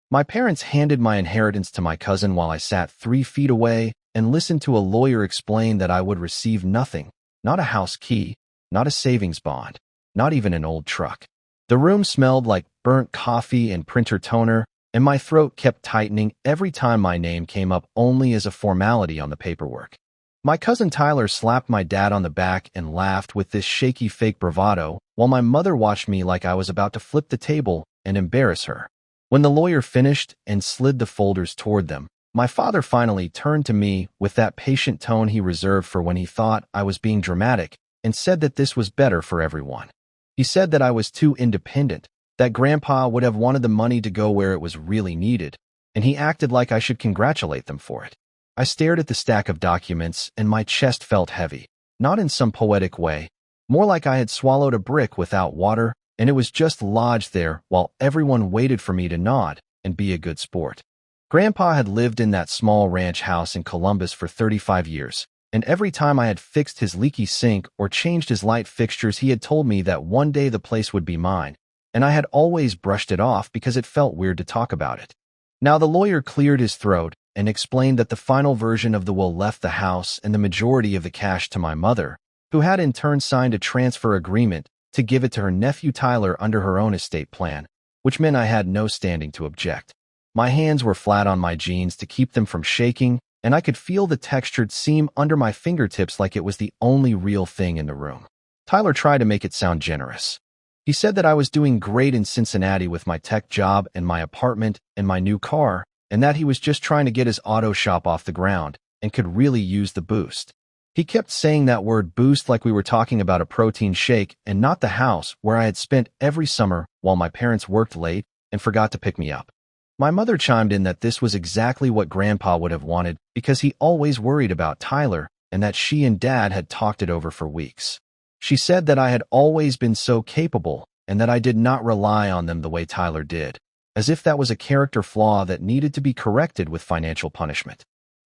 My parents handed my inheritance to my cousin while I sat 3 feet away and listened to a lawyer explain that I would receive nothing, not a house key, not a savings bond, not even an old truck. The room smelled like burnt coffee and printer toner, and my throat kept tightening every time my name came up only as a formality on the paperwork. My cousin Tyler slapped my dad on the back and laughed with this shaky fake bravado, while my mother watched me like I was about to flip the table and embarrass her. When the lawyer finished and slid the folders toward them, my father finally turned to me with that patient tone he reserved for when he thought I was being dramatic and said that this was better for everyone. He said that I was too independent, that Grandpa would have wanted the money to go where it was really needed, and he acted like I should congratulate them for it. I stared at the stack of documents, and my chest felt heavy, not in some poetic way, more like I had swallowed a brick without water, and it was just lodged there while everyone waited for me to nod and be a good sport. Grandpa had lived in that small ranch house in Columbus for 35 years, and every time I had fixed his leaky sink or changed his light fixtures, he had told me that one day the place would be mine, and I had always brushed it off because it felt weird to talk about it. Now the lawyer cleared his throat and explained that the final version of the will left the house and the majority of the cash to my mother, who had in turn signed a transfer agreement to give it to her nephew Tyler under her own estate plan, which meant I had no standing to object. My hands were flat on my jeans to keep them from shaking, and I could feel the textured seam under my fingertips like it was the only real thing in the room. Tyler tried to make it sound generous. He said that I was doing great in Cincinnati with my tech job and my apartment and my new car, and that he was just trying to get his auto shop off the ground and could really use the boost. He kept saying that word boost like we were talking about a protein shake and not the house where I had spent every summer while my parents worked late and forgot to pick me up. My mother chimed in that this was exactly what Grandpa would have wanted because he always worried about Tyler and that she and Dad had talked it over for weeks. She said that I had always been so capable and that I did not rely on them the way Tyler did, as if that was a character flaw that needed to be corrected with financial punishment.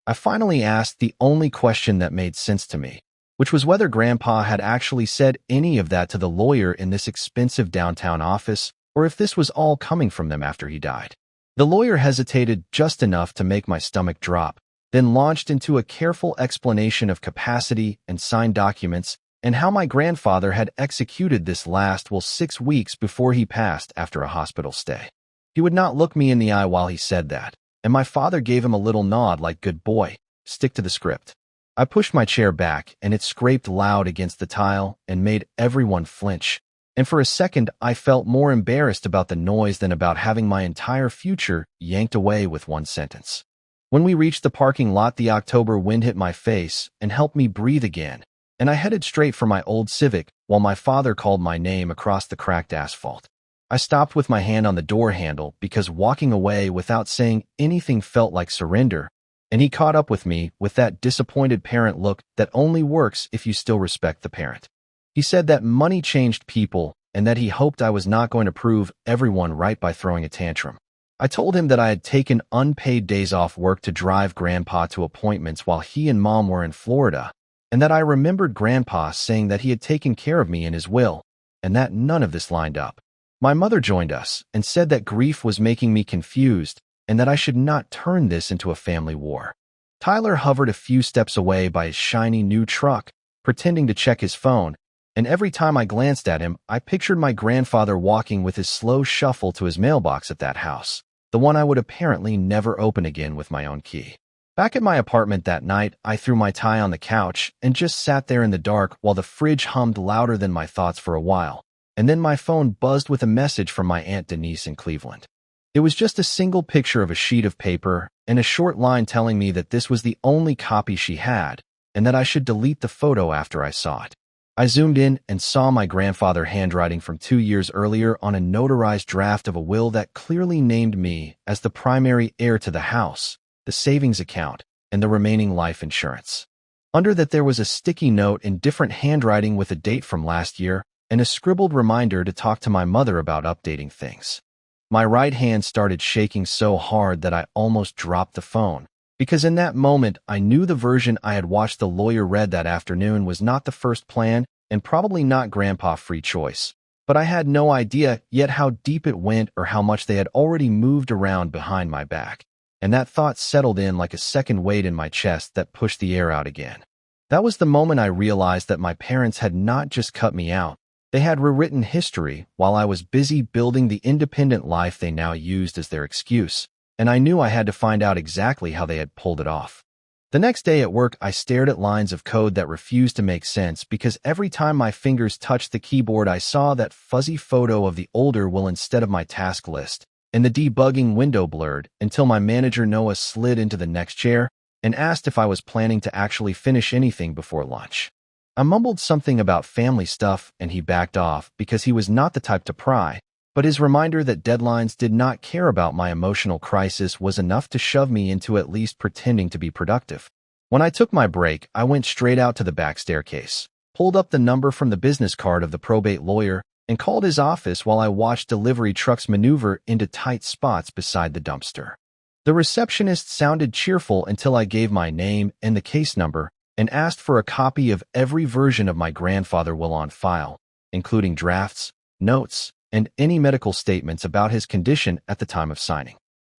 I finally asked the only question that made sense to me, which was whether Grandpa had actually said any of that to the lawyer in this expensive downtown office, or if this was all coming from them after he died. The lawyer hesitated just enough to make my stomach drop, then launched into a careful explanation of capacity and signed documents and how my grandfather had executed this last 6 weeks before he passed after a hospital stay. He would not look me in the eye while he said that, and my father gave him a little nod like, "Good boy, stick to the script." I pushed my chair back, and it scraped loud against the tile and made everyone flinch, and for a second I felt more embarrassed about the noise than about having my entire future yanked away with one sentence. When we reached the parking lot, the October wind hit my face and helped me breathe again, and I headed straight for my old Civic while my father called my name across the cracked asphalt. I stopped with my hand on the door handle because walking away without saying anything felt like surrender, and he caught up with me with that disappointed parent look that only works if you still respect the parent. He said that money changed people and that he hoped I was not going to prove everyone right by throwing a tantrum. I told him that I had taken unpaid days off work to drive Grandpa to appointments while he and Mom were in Florida, and that I remembered Grandpa saying that he had taken care of me in his will, and that none of this lined up. My mother joined us and said that grief was making me confused and that I should not turn this into a family war. Tyler hovered a few steps away by his shiny new truck, pretending to check his phone, and every time I glanced at him, I pictured my grandfather walking with his slow shuffle to his mailbox at that house, the one I would apparently never open again with my own key. Back at my apartment that night, I threw my tie on the couch and just sat there in the dark while the fridge hummed louder than my thoughts for a while. And then my phone buzzed with a message from my Aunt Denise in Cleveland. It was just a single picture of a sheet of paper and a short line telling me that this was the only copy she had and that I should delete the photo after I saw it. I zoomed in and saw my grandfather handwriting from 2 years earlier on a notarized draft of a will that clearly named me as the primary heir to the house, the savings account, and the remaining life insurance. Under that there was a sticky note in different handwriting with a date from last year and a scribbled reminder to talk to my mother about updating things. My right hand started shaking so hard that I almost dropped the phone, because in that moment I knew the version I had watched the lawyer read that afternoon was not the first plan and probably not Grandpa's free choice, but I had no idea yet how deep it went or how much they had already moved around behind my back. And that thought settled in like a second weight in my chest that pushed the air out again. That was the moment I realized that my parents had not just cut me out. They had rewritten history while I was busy building the independent life they now used as their excuse, and I knew I had to find out exactly how they had pulled it off. The next day at work, I stared at lines of code that refused to make sense because every time my fingers touched the keyboard, I saw that fuzzy photo of the older Will instead of my task list, and the debugging window blurred until my manager Noah slid into the next chair and asked if I was planning to actually finish anything before lunch. I mumbled something about family stuff and he backed off because he was not the type to pry, but his reminder that deadlines did not care about my emotional crisis was enough to shove me into at least pretending to be productive. When I took my break, I went straight out to the back staircase, pulled up the number from the business card of the probate lawyer, and called his office while I watched delivery trucks maneuver into tight spots beside the dumpster. The receptionist sounded cheerful until I gave my name and the case number and asked for a copy of every version of my grandfather will on file, including drafts, notes, and any medical statements about his condition at the time of signing.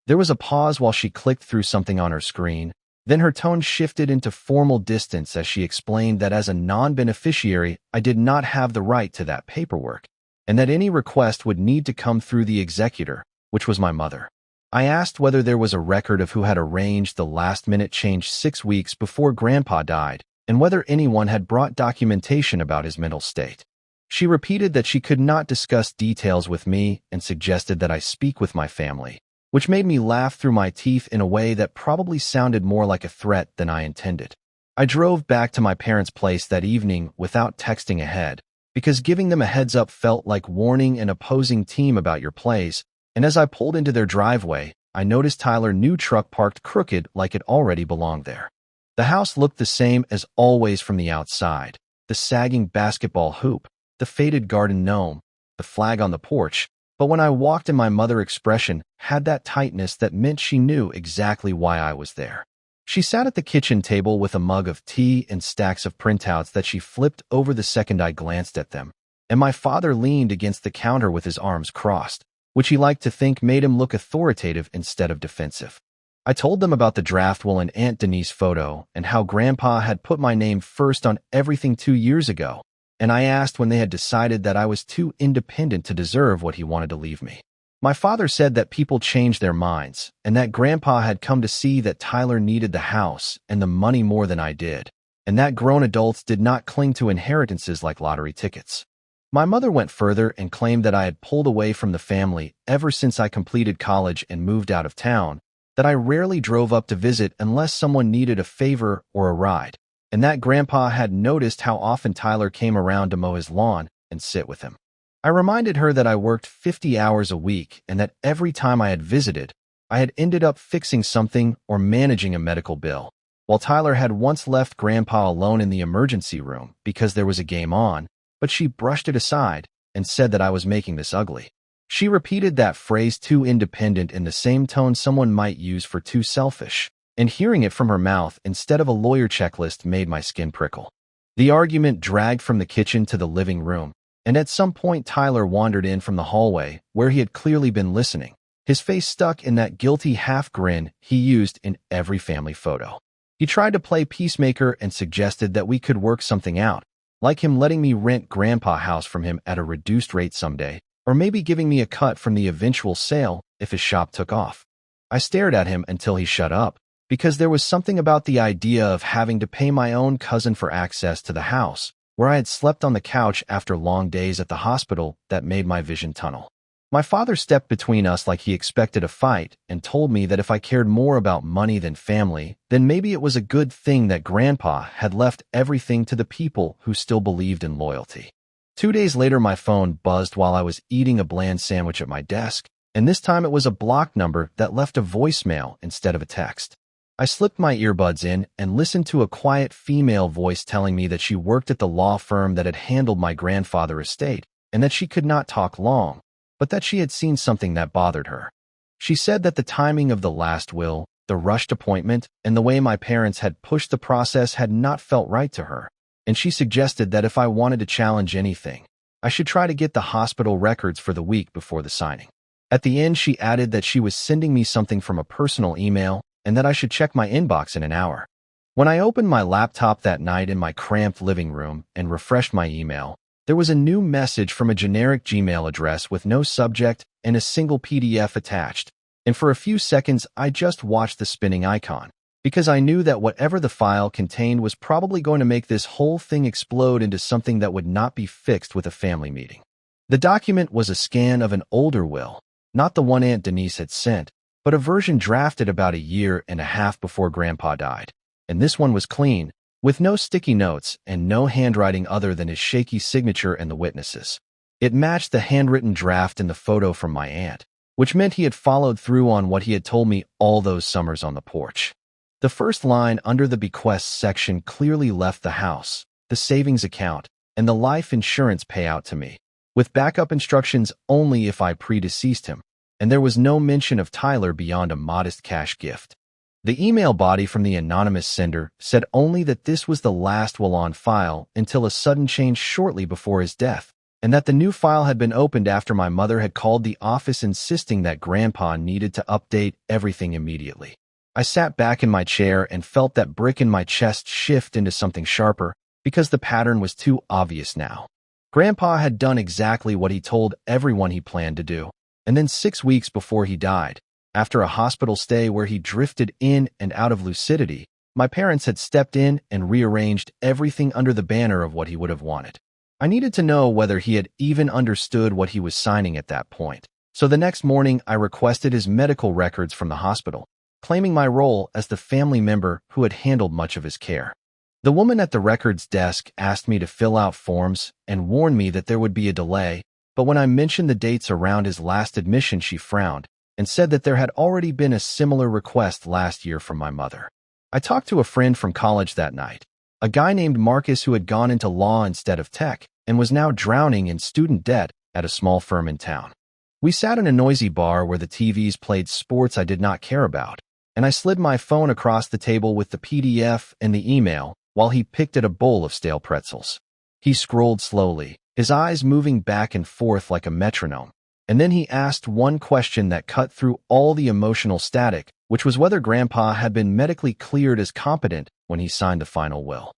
There was a pause while she clicked through something on her screen. Then her tone shifted into formal distance as she explained that as a non-beneficiary, I did not have the right to that paperwork, and that any request would need to come through the executor, which was my mother. I asked whether there was a record of who had arranged the last-minute change 6 weeks before Grandpa died, and whether anyone had brought documentation about his mental state. She repeated that she could not discuss details with me and suggested that I speak with my family, which made me laugh through my teeth in a way that probably sounded more like a threat than I intended. I drove back to my parents' place that evening without texting ahead, because giving them a heads up felt like warning an opposing team about your plays, and as I pulled into their driveway, I noticed Tyler's new truck parked crooked like it already belonged there. The house looked the same as always from the outside: the sagging basketball hoop, the faded garden gnome, the flag on the porch, but when I walked in, my mother's expression had that tightness that meant she knew exactly why I was there. She sat at the kitchen table with a mug of tea and stacks of printouts that she flipped over the second I glanced at them, and my father leaned against the counter with his arms crossed, which he liked to think made him look authoritative instead of defensive. I told them about the draft will and Aunt Denise photo and how Grandpa had put my name first on everything 2 years ago, and I asked when they had decided that I was too independent to deserve what he wanted to leave me. My father said that people change their minds, and that Grandpa had come to see that Tyler needed the house and the money more than I did, and that grown adults did not cling to inheritances like lottery tickets. My mother went further and claimed that I had pulled away from the family ever since I completed college and moved out of town, that I rarely drove up to visit unless someone needed a favor or a ride, and that Grandpa had noticed how often Tyler came around to mow his lawn and sit with him. I reminded her that I worked 50 hours a week and that every time I had visited, I had ended up fixing something or managing a medical bill, while Tyler had once left Grandpa alone in the emergency room because there was a game on, but she brushed it aside and said that I was making this ugly. She repeated that phrase, too independent, in the same tone someone might use for too selfish, and hearing it from her mouth instead of a lawyer checklist made my skin prickle. The argument dragged from the kitchen to the living room, and at some point Tyler wandered in from the hallway where he had clearly been listening, his face stuck in that guilty half grin he used in every family photo. He tried to play peacemaker and suggested that we could work something out, like him letting me rent Grandpa's house from him at a reduced rate someday, or maybe giving me a cut from the eventual sale if his shop took off. I stared at him until he shut up, because there was something about the idea of having to pay my own cousin for access to the house, where I had slept on the couch after long days at the hospital, that made my vision tunnel. My father stepped between us like he expected a fight and told me that if I cared more about money than family, then maybe it was a good thing that Grandpa had left everything to the people who still believed in loyalty. 2 days later, my phone buzzed while I was eating a bland sandwich at my desk, and this time it was a blocked number that left a voicemail instead of a text. I slipped my earbuds in and listened to a quiet female voice telling me that she worked at the law firm that had handled my grandfather's estate and that she could not talk long, but that she had seen something that bothered her. She said that the timing of the last will, the rushed appointment, and the way my parents had pushed the process had not felt right to her, and she suggested that if I wanted to challenge anything, I should try to get the hospital records for the week before the signing. At the end, she added that she was sending me something from a personal email and that I should check my inbox in an hour. When I opened my laptop that night in my cramped living room and refreshed my email, there was a new message from a generic Gmail address with no subject and a single PDF attached. And for a few seconds, I just watched the spinning icon, because I knew that whatever the file contained was probably going to make this whole thing explode into something that would not be fixed with a family meeting. The document was a scan of an older will, not the one Aunt Denise had sent, but a version drafted about a year and a half before Grandpa died. And this one was clean, with no sticky notes and no handwriting other than his shaky signature and the witnesses. It matched the handwritten draft in the photo from my aunt, which meant he had followed through on what he had told me all those summers on the porch. The first line under the bequests section clearly left the house, the savings account, and the life insurance payout to me, with backup instructions only if I predeceased him, and there was no mention of Tyler beyond a modest cash gift. The email body from the anonymous sender said only that this was the last will on file until a sudden change shortly before his death, and that the new file had been opened after my mother had called the office insisting that Grandpa needed to update everything immediately. I sat back in my chair and felt that brick in my chest shift into something sharper because the pattern was too obvious now. Grandpa had done exactly what he told everyone he planned to do, and then 6 weeks before he died, after a hospital stay where he drifted in and out of lucidity, my parents had stepped in and rearranged everything under the banner of what he would have wanted. I needed to know whether he had even understood what he was signing at that point, so the next morning I requested his medical records from the hospital, claiming my role as the family member who had handled much of his care. The woman at the records desk asked me to fill out forms and warned me that there would be a delay, but when I mentioned the dates around his last admission, she frowned and said that there had already been a similar request last year from my mother. I talked to a friend from college that night, a guy named Marcus who had gone into law instead of tech and was now drowning in student debt at a small firm in town. We sat in a noisy bar where the TVs played sports I did not care about, and I slid my phone across the table with the PDF and the email while he picked at a bowl of stale pretzels. He scrolled slowly, his eyes moving back and forth like a metronome, and then he asked one question that cut through all the emotional static, which was whether Grandpa had been medically cleared as competent when he signed the final will.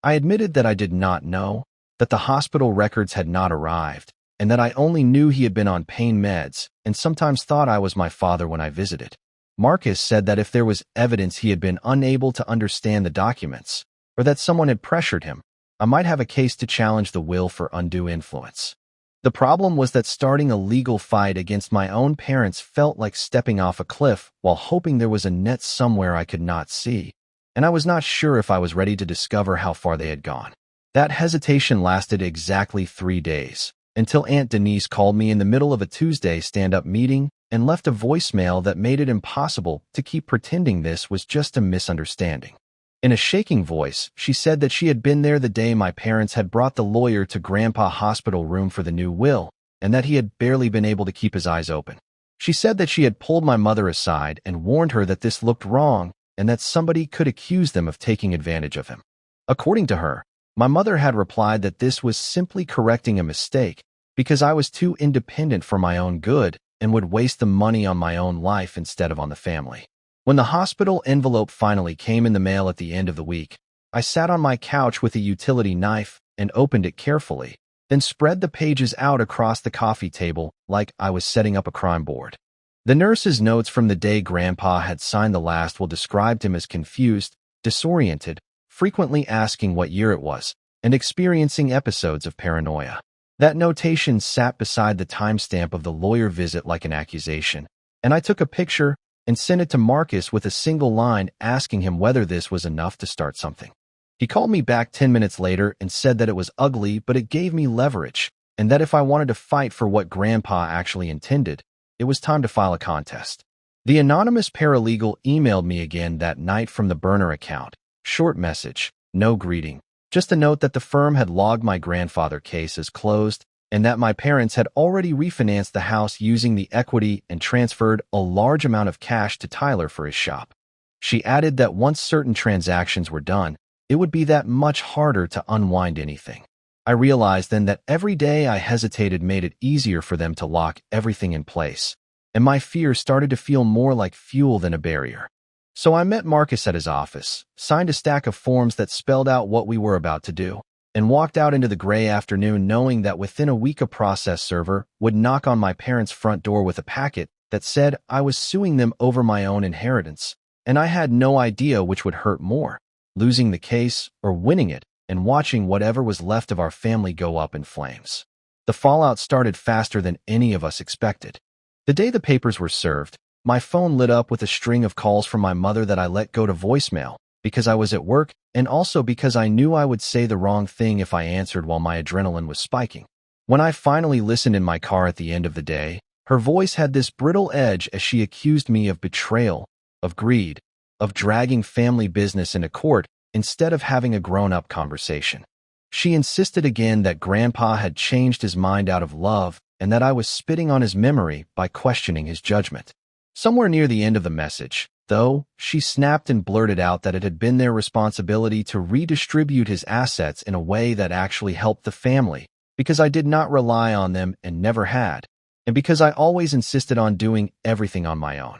I admitted that I did not know, that the hospital records had not arrived, and that I only knew he had been on pain meds and sometimes thought I was my father when I visited. Marcus said that if there was evidence he had been unable to understand the documents, or that someone had pressured him, I might have a case to challenge the will for undue influence. The problem was that starting a legal fight against my own parents felt like stepping off a cliff while hoping there was a net somewhere I could not see, and I was not sure if I was ready to discover how far they had gone. That hesitation lasted exactly 3 days, until Aunt Denise called me in the middle of a Tuesday stand-up meeting and left a voicemail that made it impossible to keep pretending this was just a misunderstanding. In a shaking voice, she said that she had been there the day my parents had brought the lawyer to Grandpa hospital room for the new will, and that he had barely been able to keep his eyes open. She said that she had pulled my mother aside and warned her that this looked wrong and that somebody could accuse them of taking advantage of him. According to her, my mother had replied that this was simply correcting a mistake because I was too independent for my own good and would waste the money on my own life instead of on the family. When the hospital envelope finally came in the mail at the end of the week, I sat on my couch with a utility knife and opened it carefully, then spread the pages out across the coffee table like I was setting up a crime board. The nurse's notes from the day Grandpa had signed the last will described him as confused, disoriented, frequently asking what year it was, and experiencing episodes of paranoia. That notation sat beside the timestamp of the lawyer visit like an accusation, and I took a picture and sent it to Marcus with a single line asking him whether this was enough to start something. He called me back 10 minutes later and said that it was ugly, but it gave me leverage, and that if I wanted to fight for what Grandpa actually intended, it was time to file a contest. The anonymous paralegal emailed me again that night from the burner account. Short message, no greeting, just a note that the firm had logged my grandfather case as closed and that my parents had already refinanced the house using the equity and transferred a large amount of cash to Tyler for his shop. She added that once certain transactions were done, it would be that much harder to unwind anything. I realized then that every day I hesitated made it easier for them to lock everything in place, and my fear started to feel more like fuel than a barrier. So I met Marcus at his office, signed a stack of forms that spelled out what we were about to do, and walked out into the gray afternoon knowing that within a week a process server would knock on my parents' front door with a packet that said I was suing them over my own inheritance, and I had no idea which would hurt more, losing the case or winning it and watching whatever was left of our family go up in flames. The fallout started faster than any of us expected. The day the papers were served, my phone lit up with a string of calls from my mother that I let go to voicemail because I was at work and also because I knew I would say the wrong thing if I answered while my adrenaline was spiking. When I finally listened in my car at the end of the day, her voice had this brittle edge as she accused me of betrayal, of greed, of dragging family business into court instead of having a grown-up conversation. She insisted again that Grandpa had changed his mind out of love and that I was spitting on his memory by questioning his judgment. Somewhere near the end of the message, though, she snapped and blurted out that it had been their responsibility to redistribute his assets in a way that actually helped the family, because I did not rely on them and never had, and because I always insisted on doing everything on my own.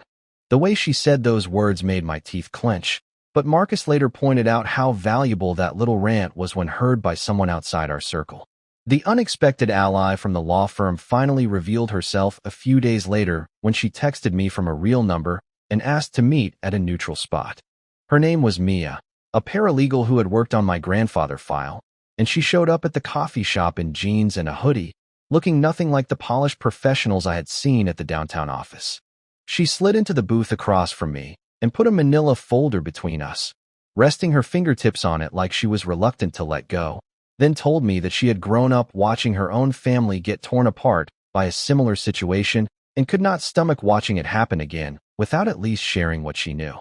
The way she said those words made my teeth clench, but Marcus later pointed out how valuable that little rant was when heard by someone outside our circle. The unexpected ally from the law firm finally revealed herself a few days later when she texted me from a real number and asked to meet at a neutral spot. Her name was Mia, a paralegal who had worked on my grandfather file, and she showed up at the coffee shop in jeans and a hoodie, looking nothing like the polished professionals I had seen at the downtown office. She slid into the booth across from me and put a manila folder between us, resting her fingertips on it like she was reluctant to let go, then told me that she had grown up watching her own family get torn apart by a similar situation and could not stomach watching it happen again without at least sharing what she knew.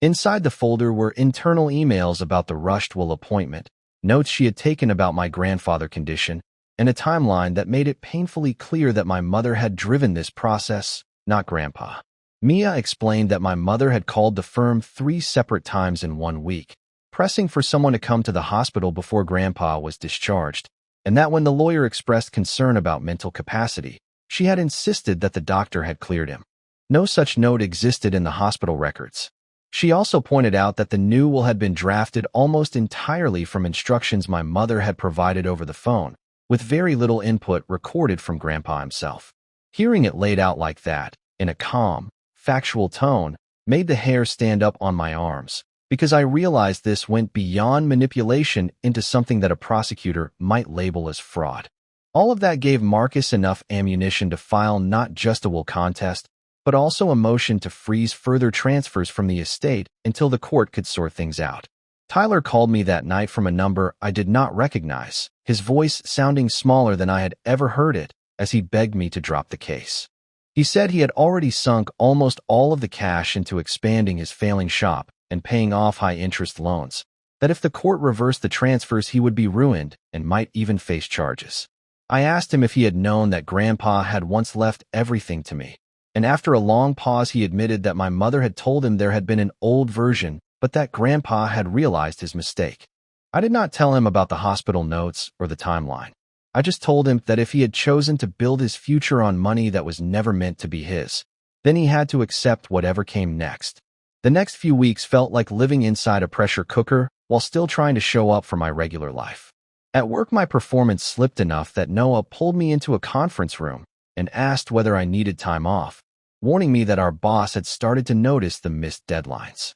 Inside the folder were internal emails about the rushed will appointment, notes she had taken about my grandfather condition, and a timeline that made it painfully clear that my mother had driven this process, not Grandpa. Mia explained that my mother had called the firm 3 separate times in 1 week, pressing for someone to come to the hospital before Grandpa was discharged, and that when the lawyer expressed concern about mental capacity, she had insisted that the doctor had cleared him. No such note existed in the hospital records. She also pointed out that the new will had been drafted almost entirely from instructions my mother had provided over the phone, with very little input recorded from Grandpa himself. Hearing it laid out like that, in a calm, factual tone, made the hair stand up on my arms, because I realized this went beyond manipulation into something that a prosecutor might label as fraud. All of that gave Marcus enough ammunition to file not just a will contest, but also a motion to freeze further transfers from the estate until the court could sort things out. Tyler called me that night from a number I did not recognize, his voice sounding smaller than I had ever heard it as he begged me to drop the case. He said he had already sunk almost all of the cash into expanding his failing shop and paying off high-interest loans, that if the court reversed the transfers he would be ruined and might even face charges. I asked him if he had known that Grandpa had once left everything to me, and after a long pause he admitted that my mother had told him there had been an old version, but that Grandpa had realized his mistake. I did not tell him about the hospital notes or the timeline. I just told him that if he had chosen to build his future on money that was never meant to be his, then he had to accept whatever came next. The next few weeks felt like living inside a pressure cooker while still trying to show up for my regular life. At work, my performance slipped enough that Noah pulled me into a conference room and asked whether I needed time off, warning me that our boss had started to notice the missed deadlines.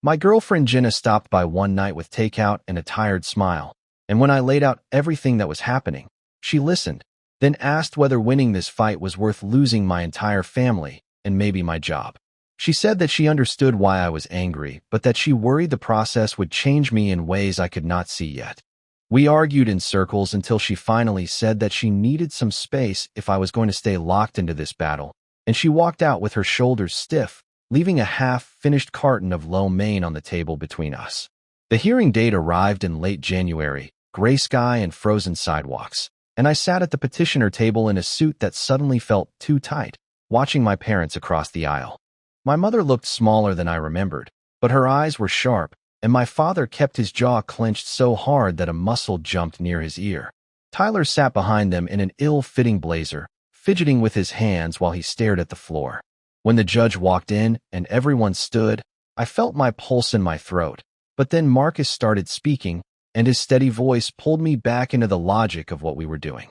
My girlfriend Jenna stopped by one night with takeout and a tired smile, and when I laid out everything that was happening, she listened, then asked whether winning this fight was worth losing my entire family and maybe my job. She said that she understood why I was angry, but that she worried the process would change me in ways I could not see yet. We argued in circles until she finally said that she needed some space if I was going to stay locked into this battle, and she walked out with her shoulders stiff, leaving a half-finished carton of lo mein on the table between us. The hearing date arrived in late January, gray sky and frozen sidewalks, and I sat at the petitioner table in a suit that suddenly felt too tight, watching my parents across the aisle. My mother looked smaller than I remembered, but her eyes were sharp, and my father kept his jaw clenched so hard that a muscle jumped near his ear. Tyler sat behind them in an ill-fitting blazer, fidgeting with his hands while he stared at the floor. When the judge walked in and everyone stood, I felt my pulse in my throat. But then Marcus started speaking, and his steady voice pulled me back into the logic of what we were doing.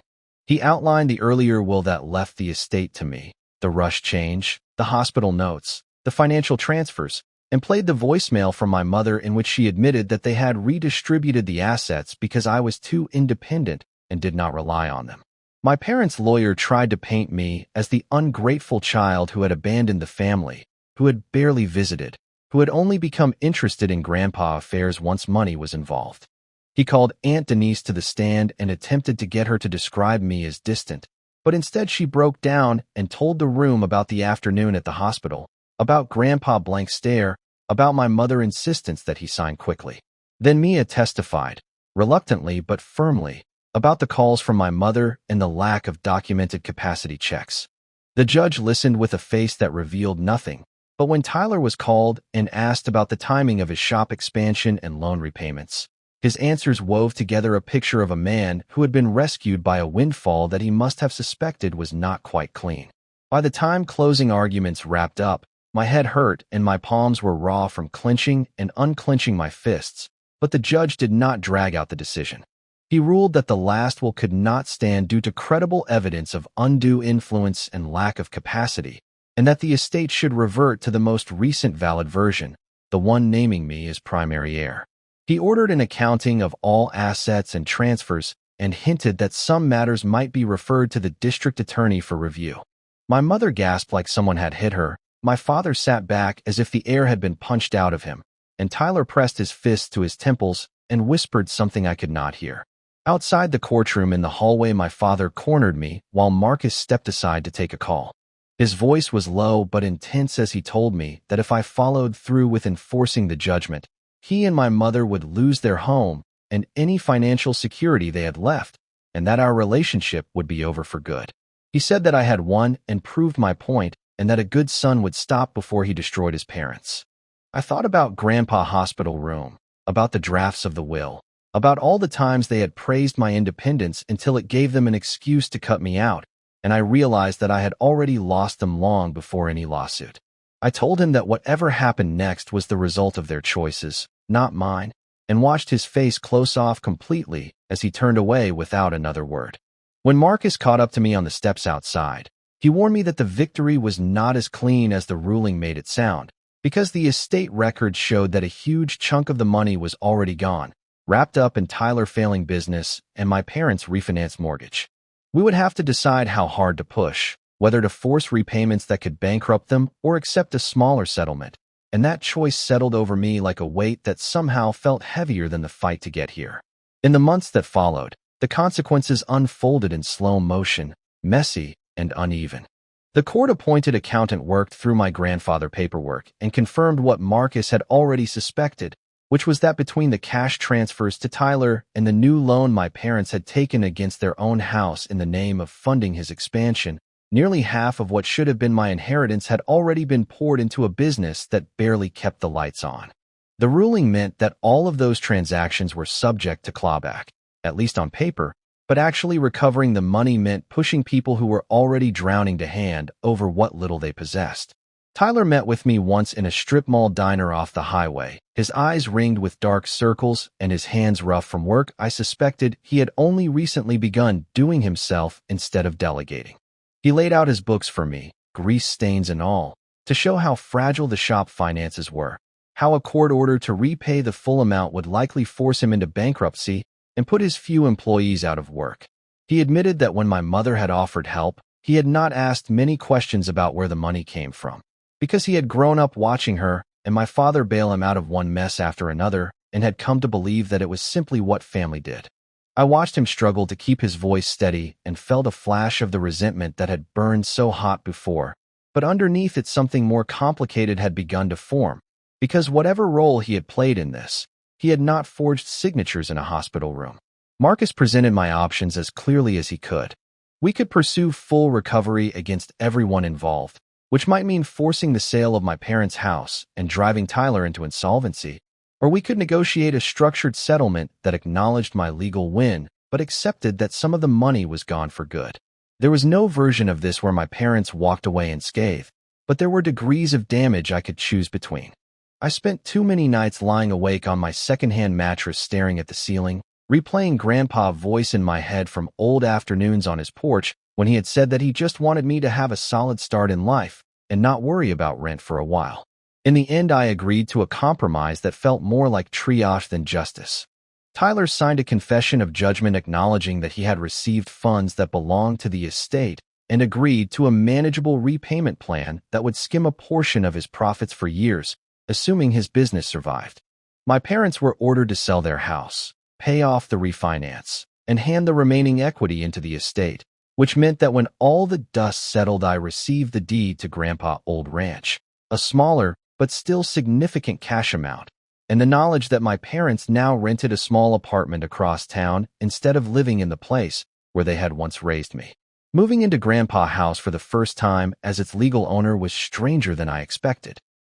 He outlined the earlier will that left the estate to me, the rush change, the hospital notes, the financial transfers, and played the voicemail from my mother in which she admitted that they had redistributed the assets because I was too independent and did not rely on them. My parents' lawyer tried to paint me as the ungrateful child who had abandoned the family, who had barely visited, who had only become interested in grandpa affairs once money was involved. He called Aunt Denise to the stand and attempted to get her to describe me as distant, but instead she broke down and told the room about the afternoon at the hospital, about Grandpa blank stare, about my mother's insistence that he sign quickly. Then Mia testified, reluctantly but firmly, about the calls from my mother and the lack of documented capacity checks. The judge listened with a face that revealed nothing, but when Tyler was called and asked about the timing of his shop expansion and loan repayments, his answers wove together a picture of a man who had been rescued by a windfall that he must have suspected was not quite clean. By the time closing arguments wrapped up, my head hurt and my palms were raw from clenching and unclenching my fists, but the judge did not drag out the decision. He ruled that the last will could not stand due to credible evidence of undue influence and lack of capacity, and that the estate should revert to the most recent valid version, the one naming me as primary heir. He ordered an accounting of all assets and transfers and hinted that some matters might be referred to the district attorney for review. My mother gasped like someone had hit her. My father sat back as if the air had been punched out of him, and Tyler pressed his fists to his temples and whispered something I could not hear. Outside the courtroom in the hallway, my father cornered me while Marcus stepped aside to take a call. His voice was low but intense as he told me that if I followed through with enforcing the judgment, he and my mother would lose their home and any financial security they had left, and that our relationship would be over for good. He said that I had won and proved my point, and that a good son would stop before he destroyed his parents. I thought about Grandpa hospital room, about the drafts of the will, about all the times they had praised my independence until it gave them an excuse to cut me out, and I realized that I had already lost them long before any lawsuit. I told him that whatever happened next was the result of their choices, not mine, and watched his face close off completely as he turned away without another word. When Marcus caught up to me on the steps outside, he warned me that the victory was not as clean as the ruling made it sound, because the estate records showed that a huge chunk of the money was already gone, wrapped up in Tyler failing business and my parents' refinanced mortgage. We would have to decide how hard to push, whether to force repayments that could bankrupt them or accept a smaller settlement, and that choice settled over me like a weight that somehow felt heavier than the fight to get here. In the months that followed, the consequences unfolded in slow motion, messy, and uneven. The court-appointed accountant worked through my grandfather paperwork and confirmed what Marcus had already suspected, which was that between the cash transfers to Tyler and the new loan my parents had taken against their own house in the name of funding his expansion, nearly half of what should have been my inheritance had already been poured into a business that barely kept the lights on. The ruling meant that all of those transactions were subject to clawback, at least on paper, but actually recovering the money meant pushing people who were already drowning to hand over what little they possessed. Tyler met with me once in a strip mall diner off the highway, his eyes ringed with dark circles and his hands rough from work I suspected he had only recently begun doing himself instead of delegating. He laid out his books for me, grease stains and all, to show how fragile the shop finances were, how a court order to repay the full amount would likely force him into bankruptcy and put his few employees out of work. He admitted that when my mother had offered help, he had not asked many questions about where the money came from, because he had grown up watching her and my father bail him out of one mess after another and had come to believe that it was simply what family did. I watched him struggle to keep his voice steady and felt a flash of the resentment that had burned so hot before, but underneath it something more complicated had begun to form, because whatever role he had played in this, he had not forged signatures in a hospital room. Marcus presented my options as clearly as he could. We could pursue full recovery against everyone involved, which might mean forcing the sale of my parents' house and driving Tyler into insolvency, or we could negotiate a structured settlement that acknowledged my legal win but accepted that some of the money was gone for good. There was no version of this where my parents walked away unscathed, but there were degrees of damage I could choose between. I spent too many nights lying awake on my secondhand mattress staring at the ceiling, replaying Grandpa's voice in my head from old afternoons on his porch when he had said that he just wanted me to have a solid start in life and not worry about rent for a while. In the end, I agreed to a compromise that felt more like triage than justice. Tyler signed a confession of judgment acknowledging that he had received funds that belonged to the estate and agreed to a manageable repayment plan that would skim a portion of his profits for years, assuming his business survived. My parents were ordered to sell their house, pay off the refinance, and hand the remaining equity into the estate, which meant that when all the dust settled, I received the deed to Grandpa's old ranch, a smaller but still significant cash amount, and the knowledge that my parents now rented a small apartment across town instead of living in the place where they had once raised me. Moving into Grandpa's house for the first time as its legal owner was stranger than I expected.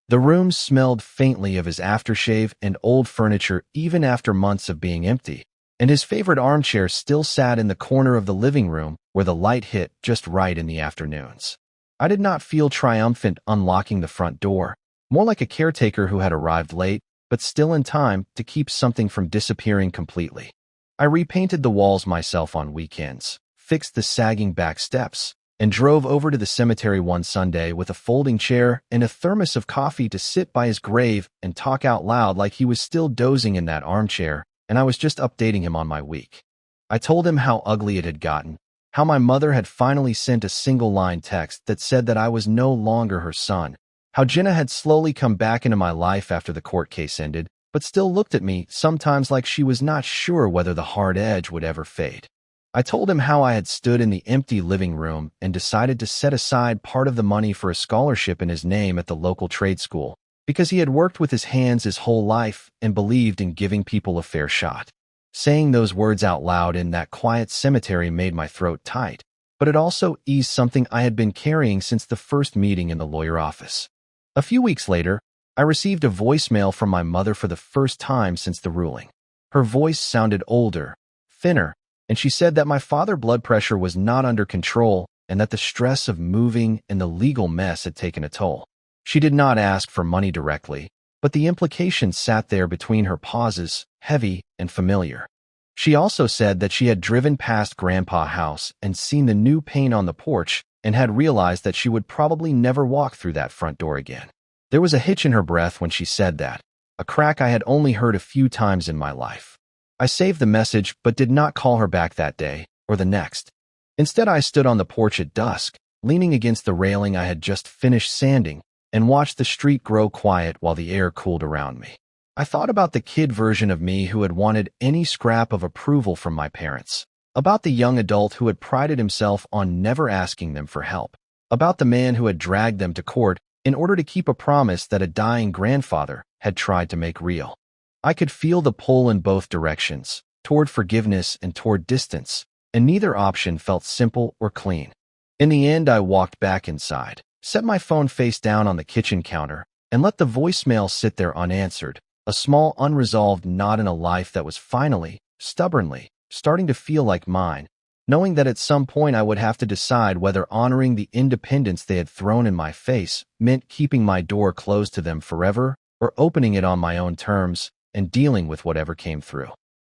The room smelled faintly of his aftershave and old furniture even after months of being empty, and his favorite armchair still sat in the corner of the living room where the light hit just right in the afternoons. I did not feel triumphant unlocking the front door, more like a caretaker who had arrived late, but still in time to keep something from disappearing completely. I repainted the walls myself on weekends, fixed the sagging back steps, and drove over to the cemetery one Sunday with a folding chair and a thermos of coffee to sit by his grave and talk out loud like he was still dozing in that armchair, and I was just updating him on my week. I told him how ugly it had gotten, how my mother had finally sent a single-line text that said that I was no longer her son, how Jenna had slowly come back into my life after the court case ended, but still looked at me sometimes like she was not sure whether the hard edge would ever fade. I told him how I had stood in the empty living room and decided to set aside part of the money for a scholarship in his name at the local trade school, because he had worked with his hands his whole life and believed in giving people a fair shot. Saying those words out loud in that quiet cemetery made my throat tight, but it also eased something I had been carrying since the first meeting in the lawyer office. A few weeks later, I received a voicemail from my mother for the first time since the ruling. Her voice sounded older, thinner, and she said that my father's blood pressure was not under control and that the stress of moving and the legal mess had taken a toll. She did not ask for money directly, but the implication sat there between her pauses, heavy and familiar. She also said that she had driven past Grandpa's house and seen the new paint on the porch and had realized that she would probably never walk through that front door again. There was a hitch in her breath when she said that, a crack I had only heard a few times in my life. I saved the message but did not call her back that day or the next. Instead, I stood on the porch at dusk, leaning against the railing I had just finished sanding, and watched the street grow quiet while the air cooled around me. I thought about the kid version of me who had wanted any scrap of approval from my parents, about the young adult who had prided himself on never asking them for help, about the man who had dragged them to court in order to keep a promise that a dying grandfather had tried to make real. I could feel the pull in both directions, toward forgiveness and toward distance, and neither option felt simple or clean. In the end, I walked back inside, set my phone face down on the kitchen counter, and let the voicemail sit there unanswered, a small unresolved knot in a life that was finally, stubbornly, starting to feel like mine, knowing that at some point I would have to decide whether honoring the independence they had thrown in my face meant keeping my door closed to them forever or opening it on my own terms and dealing with whatever came through.